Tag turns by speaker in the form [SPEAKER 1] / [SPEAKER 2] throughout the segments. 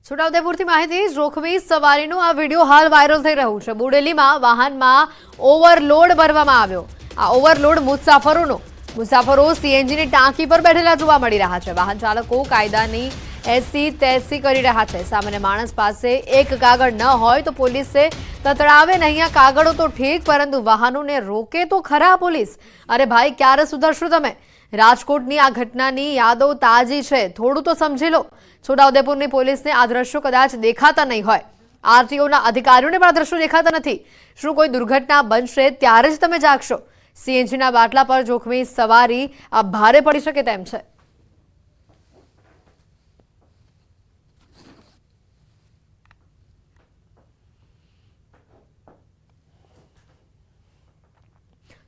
[SPEAKER 1] છોટાઉદેપુરથી માહિતી જોખમી સવારીનો આ વિડીયો હાલ વાયરલ થઈ રહ્યો છે। બોડેલીમાં વાહનમાં ઓવરલોડ ભરવામાં આવ્યો। આ ઓવરલોડ મુસાફરો સીએનજીની ટાંકી પર બેઠેલા જોવા મળી રહ્યા છે। વાહન ચાલકો કાયદાની એસી તેસી કરી રહ્યા છે। સામાન્ય માણસ પાસે એક કાગળ ન હોય તો પોલીસે તતડાવે નહીં। આ કાગળો તો ઠીક, પરંતુ વાહનોને રોકે તો ખરા પોલીસ। અરે ભાઈ, ક્યારે સુધરશો તમે? રાજકોટની આ ઘટનાની યાદો તાજી છે, થોડું તો સમજી લો। છોટાઉદેપુરની પોલીસને આ દ્રશ્યો કદાચ દેખાતા નહીં હોય, આરટીઓના અધિકારીઓને પણ આ દ્રશ્યો દેખાતા નથી। શું કોઈ દુર્ઘટના બનશે ત્યારે જ તમે જાગશો? સીએનજીના બાટલા પર જોખમી સવારી આ ભારે પડી શકે તેમ છે।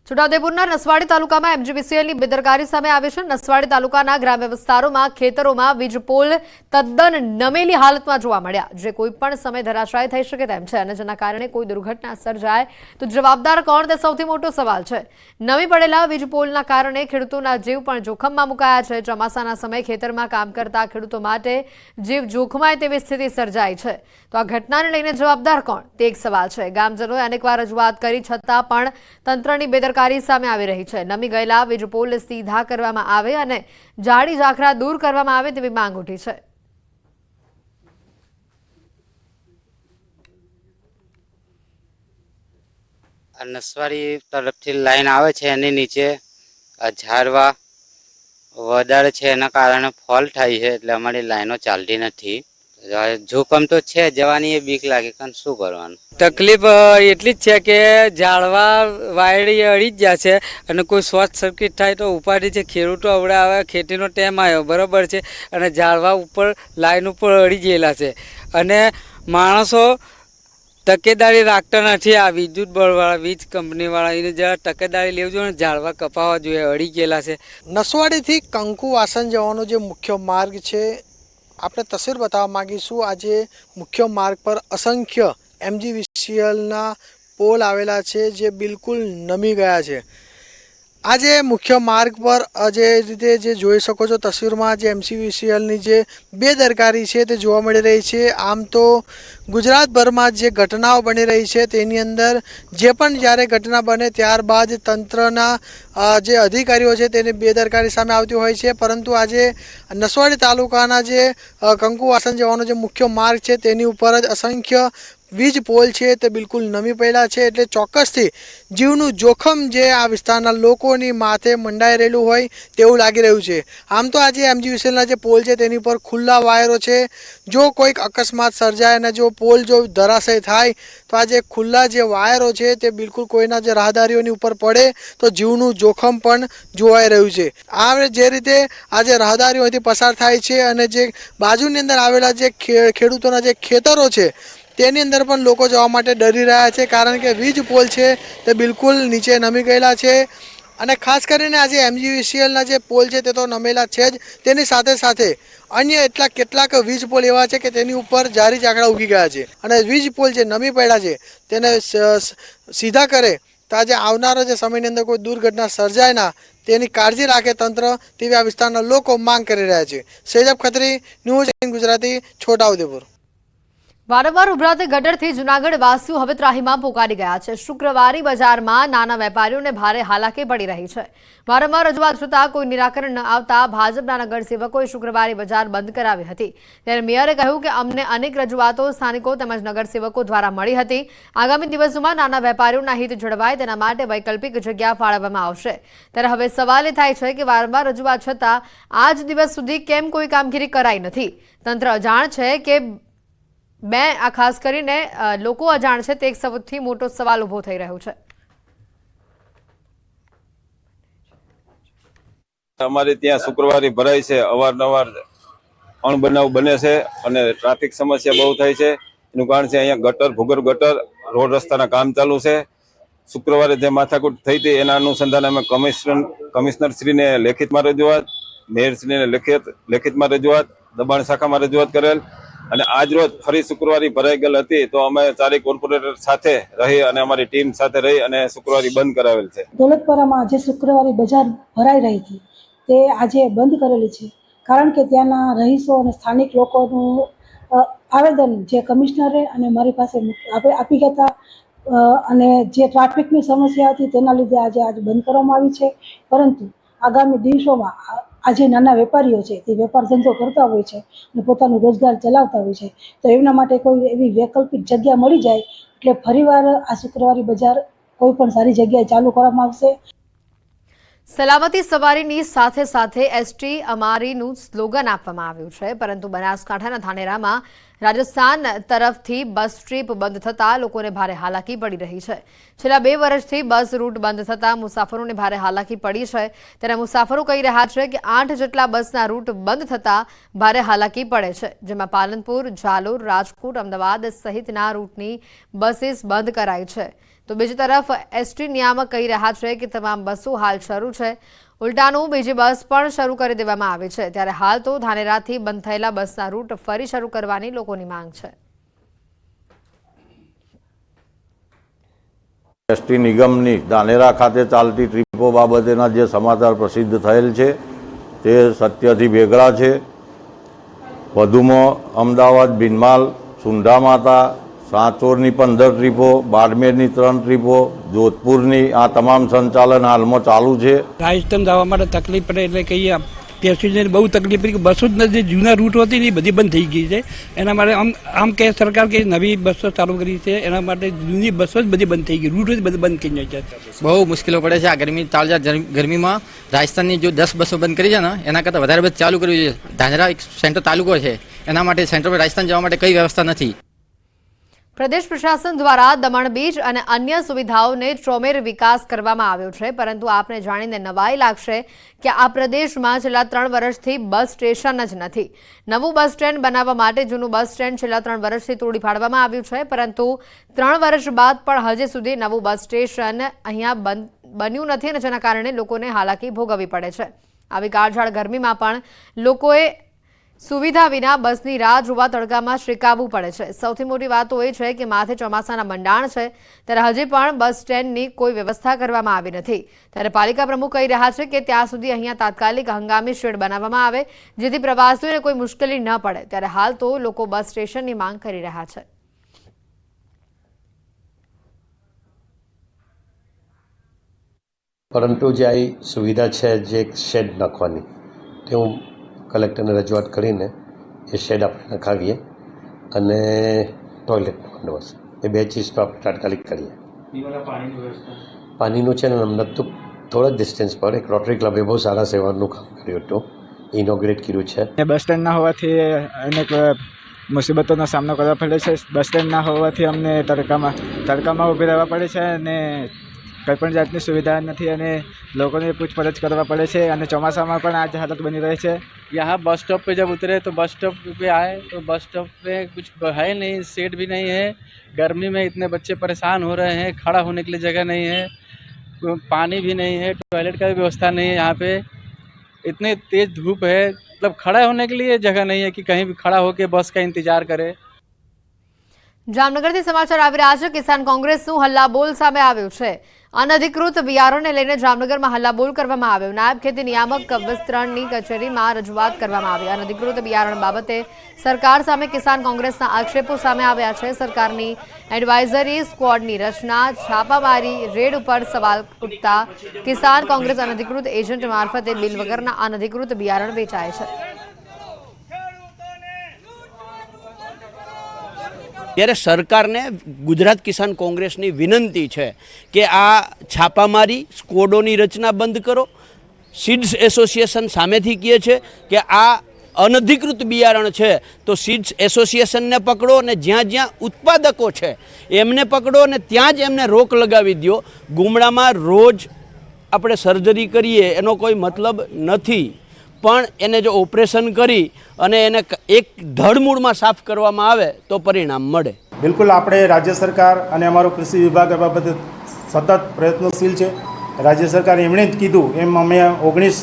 [SPEAKER 1] છોટાઉદેપુરના નસવાડી તાલુકામાં એમજીવીસીએલની બેદરકારી સામે આવી છે। નસવાડી તાલુકાના ગ્રામ્ય વિસ્તારોમાં ખેતરોમાં વીજપોલ તદ્દન નમેલી હાલતમાં જોવા મળ્યા, જે કોઈ પણ સમય ધરાશાયી થઈ શકે તેમ છે, અને જેના કારણે કોઈ દુર્ઘટના સર્જાય તો જવાબદાર કોણ, તે સૌથી મોટો સવાલ છે। નમી પડેલા વીજપોલના કારણે ખેડૂતોના જીવ પણ જોખમમાં મુકાયા છે। ચોમાસાના સમયે ખેતરમાં કામ કરતા ખેડૂતો માટે જીવ જોખમાય તેવી સ્થિતિ સર્જાઈ છે। તો આ ઘટનાને લઈને જવાબદાર કોણ, તે એક સવાલ છે। ગામજનોએ અનેકવાર રજૂઆત કરી છતાં પણ તંત્રની બેદરકારી સામે આવી રહી છે। નમી ગયેલા વીજપોલ સીધા કરવામાં આવે અને જાડી ઝાખરા દૂર કરવામાં આવે તેવી માંગ ઉઠી છે।
[SPEAKER 2] નસવાડી તરફથી લાઈન આવે છે, એની નીચે ઝાડવા વધારે છે, એના કારણે ફોલ થાય છે, એટલે અમારી લાઈનો ચાલતી નથી। જોખમ તો છે, જવાની એ બીક લાગે, પણ શું કરવાનું।
[SPEAKER 3] તકલીફ એટલી જ છે કે ઝાડવા વાયડી અડી જ જાય છે, અને કોઈ શોર્ટ સર્કિટ થાય તો ઉપાડી છે। ખેડૂતો અવડે આવે, ખેતીનો ટાઈમ આવ્યો બરાબર છે, અને ઝાડવા ઉપર લાઈન ઉપર અડી ગયેલા છે, અને માણસો તકેદારી રાખતા નથી। આ વિદ્યુત બોર્ડવાળા, વીજ કંપનીવાળા એને જરા તકેદારી લેવું જોઈએ, ઝાડવા કપાવવા જોઈએ, અડી ગયેલા છે।
[SPEAKER 4] નસવાડીથી કંકુવાસન જવાનો જે મુખ્ય માર્ગ છે, આપણે તસવીર બતાવવા માંગીશું। આજે મુખ્ય માર્ગ પર અસંખ્ય એમજીવીસીએલના પોલ આવેલા છે, જે બિલકુલ નમી ગયા છે। આજે મુખ્ય માર્ગ પર જે રીતે જે જોઈ શકો છો તસવીરમાં, જે એમજીવીસીએલની જે બેદરકારી છે તે જોવા મળી રહી છે। આમ તો ગુજરાતભરમાં જે ઘટનાઓ બની રહી છે તેની અંદર જે પણ જ્યારે ઘટના બને ત્યારબાદ તંત્રના જે અધિકારીઓ છે તેની બેદરકારી સામે આવતી હોય છે, પરંતુ આજે નસવાડી તાલુકાના જે કંકુવાસન જવાનો જે મુખ્ય માર્ગ છે તેની ઉપર જ અસંખ્ય વીજ પોલ છે તે બિલકુલ નમી પડેલા છે, એટલે ચોક્કસથી જીવનું જોખમ જે આ વિસ્તારના લોકોની માથે મંડાઈ રહેલું હોય તેવું લાગી રહ્યું છે। આમ તો આજે એમજીવીસીએલના જે પોલ છે તેની પર ખુલ્લા વાયરો છે। જો કોઈક અકસ્માત સર્જાય અને જો પોલ જો ધરાશય થાય તો આ જે ખુલ્લા જે વાયરો છે તે બિલકુલ કોઈના જે રાહદારીઓની ઉપર પડે તો જીવનું જોખમ પણ જોવાઈ રહ્યું છે। આ જે રીતે આ જે રાહદારીઓથી પસાર થાય છે, અને જે બાજુની અંદર આવેલા જે ખેડૂતોના જે ખેતરો છે તેની અંદર પણ લોકો જવા માટે ડરી રહ્યા છે, કારણ કે વીજ પોલ છે તે બિલકુલ નીચે નમી ગયેલા છે। અને ખાસ કરીને આજે એમજીવીસીએલના જે પોલ છે તે તો નમેલા છે જ, તેની સાથે સાથે અન્ય એટલા કેટલાક વીજ પોલ એવા છે કે તેની ઉપર જારી ઝાકડા ઉગી ગયા છે, અને વીજ પોલ જે નમી પડ્યા છે તેને સીધા કરે તો આજે આવનારા જે સમયની અંદર કોઈ દુર્ઘટના સર્જાય ના તેની કાળજી રાખે તંત્ર, તેવી આ વિસ્તારના લોકો માંગ કરી રહ્યા છે। સેજબ ખત્રી, ન્યૂઝ 18 ગુજરાતી, છોટાઉદેપુર।
[SPEAKER 1] વારંવાર ઉભરાતી ગટરથી જૂનાગઢ વાસીઓ હવે ત્રાહિમામ પોકારી ગયા છે। શુક્રવારી બજારમાં નાના વેપારીઓને ભારે હાલાકી પડી રહી છે। વારંવાર રજૂઆત છતાં કોઈ નિરાકરણ ન આવતા ભાજપના નગરસેવકોએ શુક્રવારે બજાર બંધ કરાવી હતી। ત્યારે મેયરે કહ્યું કે અમને અનેક રજૂઆતો સ્થાનિકો તેમજ નગરસેવકો દ્વારા મળી હતી। આગામી દિવસોમાં નાના વેપારીઓના હિત જળવાય તેના માટે વૈકલ્પિક જગ્યા ફાળવવામાં આવશે। ત્યારે હવે સવાલ એ થાય છે કે વારંવાર રજૂઆત છતાં આજ દિવસ સુધી કેમ કોઈ કામગીરી કરાઈ નથી? તંત્ર અજાણ છે કે આ ખાસ કરીને લોકો અજાણ છે, તે એક સૌથી મોટો સવાલ ઉભો થઈ રહ્યો છે।
[SPEAKER 5] અમારે ત્યાં શુક્રવારે ભરાય છે, અવારનવાર અણબનાવ બને છે અને ટ્રાફિક સમસ્યા બહુ થાય છે। એનું કારણ છે અહીંયા ગટર, ભૂગર્ભ ગટર, રોડ રસ્તાના કામ ચાલુ છે। શુક્રવારે જે માથાકૂટ થઈ હતી એના અનુસંધાને અમે કમિશનરશ્રીને લેખિતમાં રજૂઆત, મેયરશ્રીને લેખિતમાં રજૂઆત, દબાણ શાખામાં રજૂઆત કરેલ, અને આજ રોજ ફરી શુક્રવારે ભરાઈ ગયેલ હતી તો અમે ચારેય કોર્પોરેટર સાથે રહી અને અમારી ટીમ સાથે રહી અને શુક્રવારે બંધ કરાવેલ છે।
[SPEAKER 6] દોલતપરામાં જે શુક્રવારે બજાર ભરાઈ રહી હતી તે આજે બંધ કરેલી છે, કારણ કે ત્યાંના રહીશો અને સ્થાનિક લોકોનું આવેદન જે કમિશનરે અને મારી પાસે આપી ગયા હતા અને જે ટ્રાફિકની સમસ્યા હતી તેના લીધે આજે બંધ કરવામાં આવી છે. પરંતુ આગામી દિવસોમાં આ જે નાના વેપારીઓ છે તે વેપાર ધંધો કરતા હોય છે અને પોતાનું રોજગાર ચલાવતા હોય છે, તો એમના માટે કોઈ એવી વૈકલ્પિક જગ્યા મળી જાય એટલે ફરીવાર આ શુક્રવારી બજાર કોઈ પણ સારી જગ્યાએ ચાલુ કરવામાં આવશે.
[SPEAKER 1] સલામતી સવારીની સાથે સાથે એસટી અમારીનું સ્લોગન આપવામાં આવ્યું છે, પરંતુ બનાસકાંઠાના ધાનેરામાં રાજસ્થાન તરફથી બસ ટ્રીપ બંધ થતાં લોકોને ભારે હાલાકી પડી રહી છે. છેલ્લા 2 વર્ષથી બસ રૂટ બંધ થતાં મુસાફરોને ભારે હાલાકી પડી છે. ત્યારે મુસાફરો કહી રહ્યા છે કે 8 જેટલા બસના રૂટ બંધ થતાં ભારે હાલાકી પડે છે, જેમાં પાલનપુર, જાલોર, રાજકોટ, અમદાવાદ સહિતના રૂટની બસીસ બંધ કરાઈ છે. તો બીજી તરફ એસટી નિયામક કહી રહ્યા છે કે તમામ બસો હાલ શરૂ છે. ઉલટાનું બીજી બસ પણ શરૂ કરી દેવામાં આવી છે. ત્યારે હાલ તો ધાનેરાથી બંધ થયેલા બસના રૂટ ફરી શરૂ કરવાની લોકોની માંગ છે.
[SPEAKER 7] એસટી નિગમની ધાનેરા ખાતે ચાલતી ટ્રીપો બાબતેના જે સમાચાર પ્રસિદ્ધ થયેલ છે તે સત્યથી વેગળા છે. વધુમાં અમદાવાદ, બિનમાલ, સુંઢા માતા, સાંચોરની 15 ટ્રીપો, બાડમેરની 3 ટ્રીપો, જોધપુરની આ તમામ સંચાલન હાલમાં ચાલુ છે.
[SPEAKER 8] રાજસ્થાન જવા માટે તકલીફ પડે એટલે કહીએ પેસેન્જરને બહુ તકલીફ પડી. બસો જ નથી, જૂના રૂટ હતી ને એ બધી બંધ થઈ ગઈ છે. એના માટે આમ કે સરકાર કે નવી બસો ચાલુ કરી છે, એના માટે જૂની બસો જ બધી બંધ થઈ ગઈ, રૂટ જ બધી બંધ થઈ જાય છે.
[SPEAKER 9] બહુ મુશ્કેલો પડે છે. આ ગરમીમાં રાજસ્થાનની જો 10 બસો બંધ કરી છે ને એના કરતાં વધારે બસ ચાલુ કરવી જોઈએ. ધાનેરા એક સેન્ટર તાલુકો છે, એના માટે સેન્ટર પર રાજસ્થાન જવા માટે કઈ વ્યવસ્થા નથી.
[SPEAKER 1] પ્રદેશ પ્રશાસન દ્વારા દમણ બીચ અને અન્ય સુવિધાઓને ચોમેર વિકાસ કરવામાં આવ્યો છે, પરંતુ આપને જાણીને નવાઈ લાગશે કે આ પ્રદેશમાં છેલ્લા 3 વર્ષથી બસ સ્ટેશન જ નથી. નવું બસ સ્ટેન્ડ બનાવવા માટે જૂનું બસ સ્ટેન્ડ છેલ્લા 3 વર્ષથી તોડી પાડવામાં આવ્યું છે, પરંતુ 3 વર્ષ બાદ પણ હજી સુધી નવું બસ સ્ટેશન અહીંયા બન્યું નથી અને જેના કારણે લોકોને હાલાકી ભોગવવી પડે છે. આવી કાળઝાળ ગરમીમાં પણ લોકોએ સુવિધા વિના બસની રાહ જોવા તડકામાં શ્રીકાવવું પડે છે. સૌથી મોટી વાત તો એ છે કે માથે ચોમાસાના મંડાણ છે, ત્યારે હજી પણ બસ સ્ટેન્ડની કોઈ વ્યવસ્થા કરવામાં આવી નથી. ત્યારે પાલિકા પ્રમુખ કહી રહ્યા છે કે ત્યાં સુધી અહીંયા તાત્કાલિક હંગામી શેડ બનાવવામાં આવે જેથી પ્રવાસીઓને કોઈ મુશ્કેલી ન પડે. ત્યારે હાલ તો લોકો બસ સ્ટેશનની માંગ કરી રહ્યા છે.
[SPEAKER 10] પરંતુ જે આ સુવિધા છે જે શેડ નાખવાની, તે હું કલેક્ટરને રજૂઆત કરીને એ શેડ આપણે નખાવીએ અને ટોયલેટનો બંદોબસ્ત, એ 2 ચીજ તો આપણે તાત્કાલિક કરીએ. પાણીનું છે ને અમને તો થોડા ડિસ્ટન્સ પર એક રોટરી ક્લબે બહુ સારા સેવાનું કામ કર્યું હતું, ઇનોગ્રેટ કર્યું છે.
[SPEAKER 11] બસ સ્ટેન્ડ ના હોવાથી અનેક મુસીબતોનો સામનો કરવો પડે છે. બસ સ્ટેન્ડ ના હોવાથી અમને તડકામાં ઊભી રહેવા પડે છે અને કંઈપણ જાતની સુવિધા નથી અને લોકોને પૂછપરછ કરવા પડે છે અને ચોમાસામાં પણ આ જ હાલત બની રહી છે.
[SPEAKER 3] यहाँ बस स्टॉप पे जब उतरे तो बस स्टॉप पे आए तो बस स्टॉप पे कुछ है नहीं, सीट भी नहीं है. गर्मी में इतने बच्चे परेशान हो रहे हैं, खड़ा होने के लिए जगह नहीं है, पानी भी नहीं है, टॉयलेट का भी व्यवस्था नहीं है. यहाँ पे इतनी तेज़ धूप है, मतलब खड़ा होने के लिए जगह नहीं है कि कहीं भी खड़ा होकर बस का इंतजार करे.
[SPEAKER 1] જામનગરથી સમાચાર આવી રહ્યા છે. કિસાન કોંગ્રેસનું હલ્લાબોલ સામે આવ્યું છે. અનધિકૃત બિયારણને લઈને જામનગરમાં હલ્લાબોલ કરવામાં આવ્યો. નાયબ ખેતી નિયામક વિસ્તરણની કચેરીમાં રજૂઆત કરવામાં આવી. અનધિકૃત બિયારણ બાબતે સરકાર સામે કિસાન કોંગ્રેસના આક્ષેપો સામે આવ્યા છે. સરકારની એડવાઇઝરી સ્ક્વોડની રચના, છાપામારી રેડ ઉપર સવાલ ઉઠતા કિસાન કોંગ્રેસ અનધિકૃત એજન્ટ મારફતે બિલ વગરના અનધિકૃત બિયારણ વેચાય છે.
[SPEAKER 12] ત્યારે સરકારને ગુજરાત કિસાન કોંગ્રેસની વિનંતી છે કે આ છાપામારી સ્કોડોની રચના બંધ કરો. સીડ્સ એસોસિએશન સામેથી કહે છે કે આ અનધિકૃત બિયારણ છે તો સીડ્સ એસોસિએશનને પકડો અને જ્યાં જ્યાં ઉત્પાદકો છે એમને પકડો અને ત્યાં જ એમને રોક લગાવી દો. ગુમડામાં રોજ આપણે સર્જરી કરીએ એનો કોઈ મતલબ નથી, પણ એને જો ઓપરેશન કરી અને એને એક ધડમૂળમાં સાફ કરવામાં આવે તો પરિણામ મળે.
[SPEAKER 13] બિલકુલ, આપણે રાજ્ય સરકાર અને અમારો કૃષિ વિભાગ આ બાબતે સતત પ્રયત્નશીલ છે. રાજ્ય સરકાર એમણે જ કીધું એમ અમે 19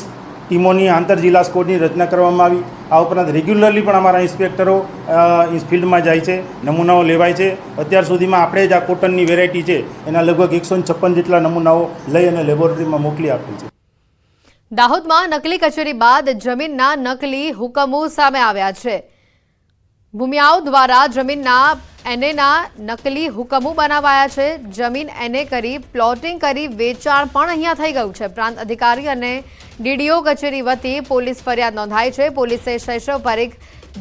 [SPEAKER 13] ટીમોની આંતર જિલ્લા સ્કોડની રચના કરવામાં આવી. આ ઉપરાંત રેગ્યુલરલી પણ અમારા ઇન્સ્પેક્ટરો ફિલ્ડમાં જાય છે, નમૂનાઓ લેવાય છે. અત્યાર સુધીમાં આપણે જ આ કોટનની વેરાયટી છે એના લગભગ 156 જેટલા નમૂનાઓ લઈ અને લેબોરેટરીમાં મોકલી આપી છે.
[SPEAKER 1] દાહોદમાં નકલી કચેરી બાદ જમીનના નકલી હુકમો સામે આવ્યા છે. ભૂમિયાઓ દ્વારા જમીનના એનેના નકલી હુકમો બનાવાયા છે. જમીન એને કરી પ્લોટિંગ કરી વેચાણ પણ અહીંયા થઈ ગયું છે. પ્રાંત અધિકારી અને ડીડીઓ કચેરી વતી પોલીસ ફરિયાદ નોંધાઈ છે. પોલીસે શૈશવ પરીખ,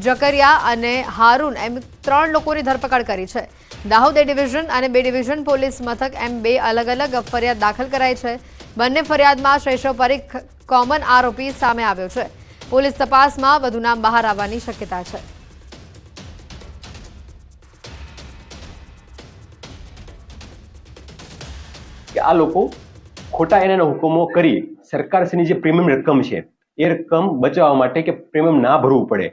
[SPEAKER 1] જકરિયા અને હારૂન એમ 3 લોકોની ધરપકડ કરી છે. દાહોદ એ ડિવિઝન અને B ડિવિઝન પોલીસ મથક એમ 2 અલગ અલગ ફરિયાદ દાખલ કરાઈ છે. બંને ફરિયાદમાં શૈશવ પરીખ કોમન આરોપી સામે આવ્યો છે. પોલીસ તપાસમાં વધુ નામ બહાર આવવાની શક્યતા છે.
[SPEAKER 14] કે આ લોકો ખોટા એના હુકમો કરી સરકારશ્રીની જે પ્રીમિયમ રકમ છે એ રકમ બચાવવા માટે કે પ્રીમિયમ ના ભરવું પડે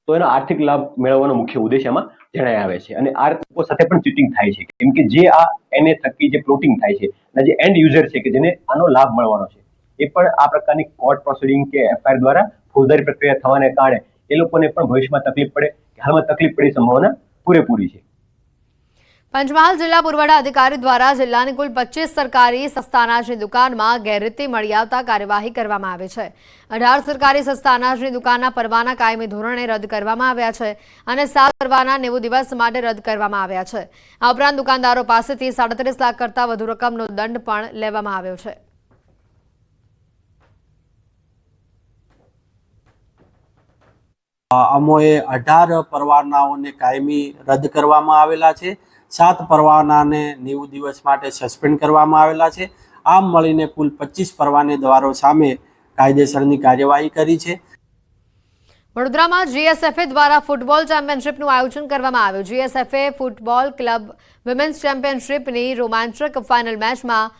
[SPEAKER 14] તો એનો આર્થિક લાભ મેળવવાનો મુખ્ય ઉદ્દેશ એમાં જણાઈ આવે છે. અને આ લોકો સાથે પણ ચીટિંગ થાય છે, કેમ કે જે આ એને થકી જે પ્લોટિંગ થાય છે અને જે એન્ડ યુઝર છે કે જેને આનો લાભ મળવાનો છે એ પણ આ પ્રકારની કોર્ટ પ્રોસિડિંગ કે એફઆઈઆર દ્વારા ફોજદારી પ્રક્રિયા થવાને કારણે એ લોકોને પણ ભવિષ્યમાં તકલીફ પડે, હાલમાં તકલીફ પડી સંભાવના પૂરેપૂરી છે.
[SPEAKER 1] પંચમહાલ જિલ્લા પુરવઠા અધિકારી દ્વારા જિલ્લાની કુલ 25 સરકારી સસ્તા અનાજની દુકાનમાં ગેરરીતિ મળી આવતા કાર્યવાહી કરવામાં આવી છે. 18 સરકારી સસ્તા અનાજની દુકાનના પરવાના કાયમી ધોરણે રદ કરવામાં આવ્યા છે અને 7 પરવાના 90 દિવસ માટે રદ કરવામાં આવ્યા છે. આ ઉપરાંત દુકાનદારો પાસેથી 37 લાખ કરતાં વધુ રકમનો દંડ પણ લેવામાં આવ્યો છે.
[SPEAKER 15] અમોએ 18 પરવાનાઓને કાયમી રદ કરવામાં આવેલા છે. 7 પરવાનાને 90 દિવસ માટે સસ્પેન્ડ કરવામાં આવેલા છે. આમ મળીને કુલ 25 પરવાનેદારો સામે કાયદેસરની કાર્યવાહી કરી છે.
[SPEAKER 1] વડોદરામાં GSFA દ્વારા ફૂટબોલ ચેમ્પિયનશિપનું આયોજન કરવામાં આવ્યું. GSFA ફૂટબોલ ક્લબ વિમેન્સ ચેમ્પિયનશિપની રોમાંચક ફાઇનલ મેચમાં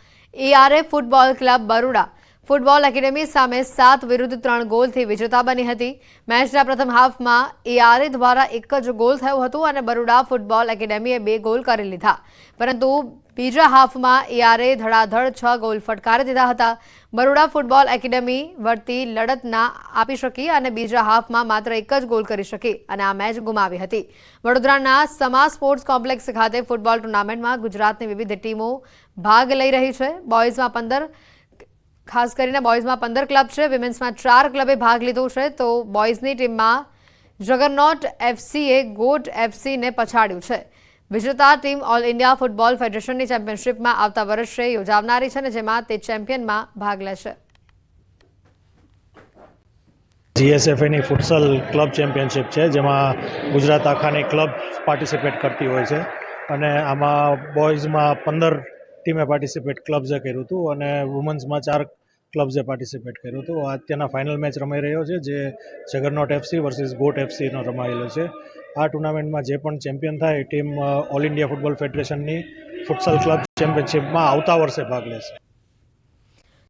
[SPEAKER 1] ARA football club Baroda football academy સામે 7 વિરુદ્ધ 3 ગોલથી વિજેતા બની હતી. મેચના પ્રથમ હાફમાં ARA દ્વારા એક જ ગોલ થયો હતો અને બરોડા ફૂટબોલ એકેડેમીએ 2 ગોલ કરી લીધા, પરંતુ બીજા હાફમાં ARA ધડાધડ 6 ગોલ ફટકારી દીધા હતા. બરોડા ફૂટબોલ એકેડેમી વળતી લડત ના આપી શકી અને બીજા હાફમાં માત્ર એક જ ગોલ કરી શકી અને આ મેચ ગુમાવી હતી. વડોદરાના સમા સ્પોર્ટ્સ કોમ્પ્લેક્સ ખાતે ફૂટબોલ ટુર્નામેન્ટમાં ગુજરાતની વિવિધ ટીમો ભાગ લઈ રહી છે. બોયઝમાં 15 ખાસ કરીને બોયઝમાં 15 ક્લબ છે. વિમેન્સમાં 4 ક્લબે ભાગ લીધો છે, તો બોયઝની ટીમમાં જગરનોટ FCએ ગોટ FCને પછાડ્યું છે. વિજેતા ટીમ ઓલ ઇન્ડિયા ફૂટબોલ ફેડરેશનની ચેમ્પિયનશિપમાં આવતા વર્ષે યોજાનારી છે અને જેમાં તે ચેમ્પિયનમાં ભાગ લેશે.
[SPEAKER 13] GSFAની ફૂટસલ ક્લબ ચેમ્પિયનશિપ છે, જેમાં ગુજરાત આખાની ક્લબ પાર્ટિસિપેટ કરતી હોય છે અને આમાં બોયઝમાં 15 ટીમે પાર્ટિસિપેટ ક્લબ્સે કર્યું હતું અને વુમન્સમાં 4 ક્લબ્સે પાર્ટિસિપેટ કર્યું હતું. અત્યારના ફાઇનલ મેચ રમાઈ રહ્યો છે, જે જગરનોટ FC વર્સિસ ગોટ FCનો રમાયેલો છે. આ ટુર્નામેન્ટમાં જે પણ ચેમ્પિયન થાય ટીમ ઓલ ઇન્ડિયા ફૂટબોલ ફેડરેશનની ફૂટસલ ક્લબ ચેમ્પિયનશિપમાં આવતા વર્ષે ભાગ લેશે.